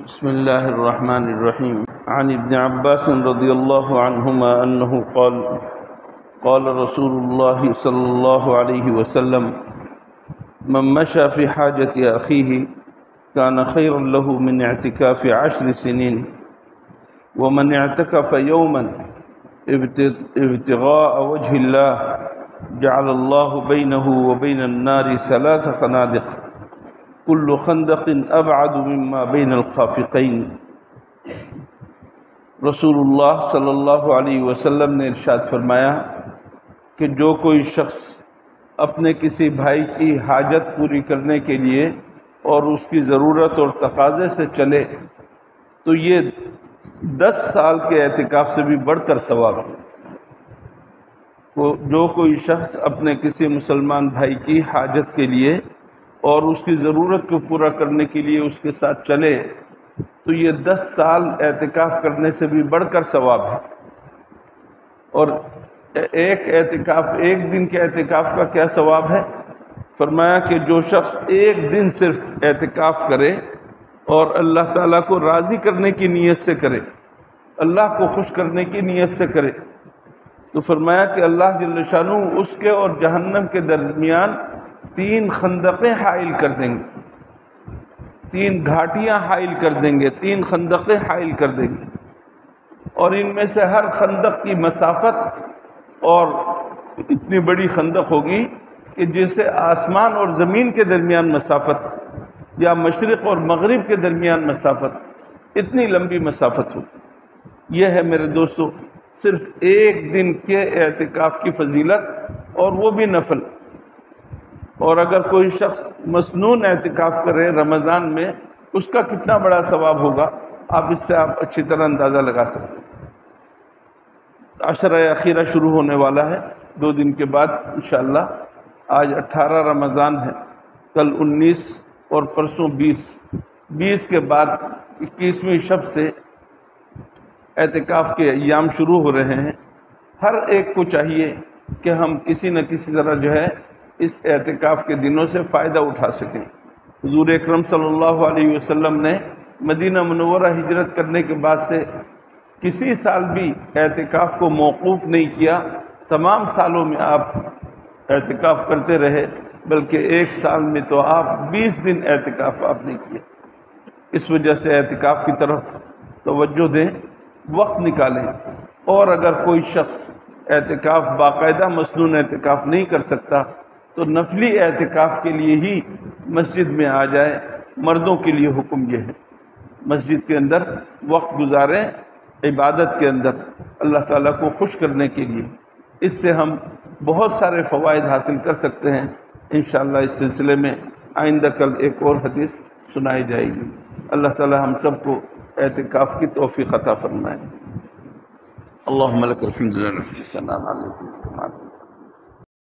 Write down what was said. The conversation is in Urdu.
بسم الله الرحمن الرحيم. عن ابن عباس رضي الله عنهما أنه قال قال رسول الله صلى الله عليه وسلم من مشى في حاجة أخيه كان خيرا له من اعتكاف 10 سنين ومن اعتكف يوما ابتغاء وجه الله جعل الله بينه وبين النار 3 خنادق كل خندق ابعد مما بين الخافقین۔ رسول اللہ صلی اللہ علیہ وسلم نے ارشاد فرمایا کہ جو کوئی شخص اپنے کسی بھائی کی حاجت پوری کرنے کے لیے اور اس کی ضرورت اور تقاضے سے چلے تو یہ 10 سال کے اعتکاف سے بھی بڑھ کر ثواب ہے۔ جو کوئی شخص اپنے کسی مسلمان بھائی کی حاجت کے لیے اور اس کی ضرورت کو پورا کرنے کے لیے اس کے ساتھ چلے تو یہ 10 سال اعتکاف کرنے سے بھی بڑھ کر ثواب ہے۔ اور ایک دن کے اعتکاف کا کیا ثواب ہے؟ فرمایا کہ جو شخص ایک دن صرف اعتکاف کرے اور اللہ تعالیٰ کو راضی کرنے کی نیت سے کرے، اللہ کو خوش کرنے کی نیت سے کرے، تو فرمایا کہ اللہ جل شانہ اس کے اور جہنم کے درمیان 3 خندقیں حائل کر دیں گے، 3 گھاٹیاں حائل کر دیں گے، 3 خندقیں حائل کر دیں گے، اور ان میں سے ہر خندق کی مسافت اور اتنی بڑی خندق ہوگی کہ جیسے آسمان اور زمین کے درمیان مسافت یا مشرق اور مغرب کے درمیان مسافت، اتنی لمبی مسافت ہوگی۔ یہ ہے میرے دوستو صرف ایک دن کے اعتکاف کی فضیلت، اور وہ بھی نفل۔ اور اگر کوئی شخص مسنون اعتکاف کرے رمضان میں، اس کا کتنا بڑا ثواب ہوگا، اس سے آپ اچھی طرح اندازہ لگا سکتے ہیں۔ عشرہ اخیرہ شروع ہونے والا ہے 2 دن کے بعد انشاءاللہ۔ آج 18 رمضان ہے، کل 19 اور پرسوں 20 کے بعد 21ویں شب سے اعتکاف کے ایام شروع ہو رہے ہیں۔ ہر ایک کو چاہیے کہ ہم کسی نہ کسی طرح اس اعتکاف کے دنوں سے فائدہ اٹھا سکیں۔ حضور اکرم صلی اللہ علیہ وسلم نے مدینہ منورہ ہجرت کرنے کے بعد سے کسی سال بھی اعتکاف کو موقوف نہیں کیا، تمام سالوں میں آپ اعتکاف کرتے رہے، بلکہ ایک سال میں تو آپ 20 دن اعتکاف آپ نے کیا۔ اس وجہ سے اعتکاف کی طرف توجہ دیں، وقت نکالیں۔ اور اگر کوئی شخص اعتکاف باقاعدہ مسنون اعتکاف نہیں کر سکتا تو نفلی اعتکاف کے لیے ہی مسجد میں آ جائے۔ مردوں کے لیے حکم یہ ہے مسجد کے اندر وقت گزاریں، عبادت کے اندر اللہ تعالیٰ کو خوش کرنے کے لیے۔ اس سے ہم بہت سارے فوائد حاصل کر سکتے ہیں۔ انشاءاللہ اس سلسلے میں آئندہ کل ایک اور حدیث سنائی جائے گی۔ اللہ تعالیٰ ہم سب کو اعتکاف کی توفیق عطا فرمائے۔ اللہم لک الحمد للہ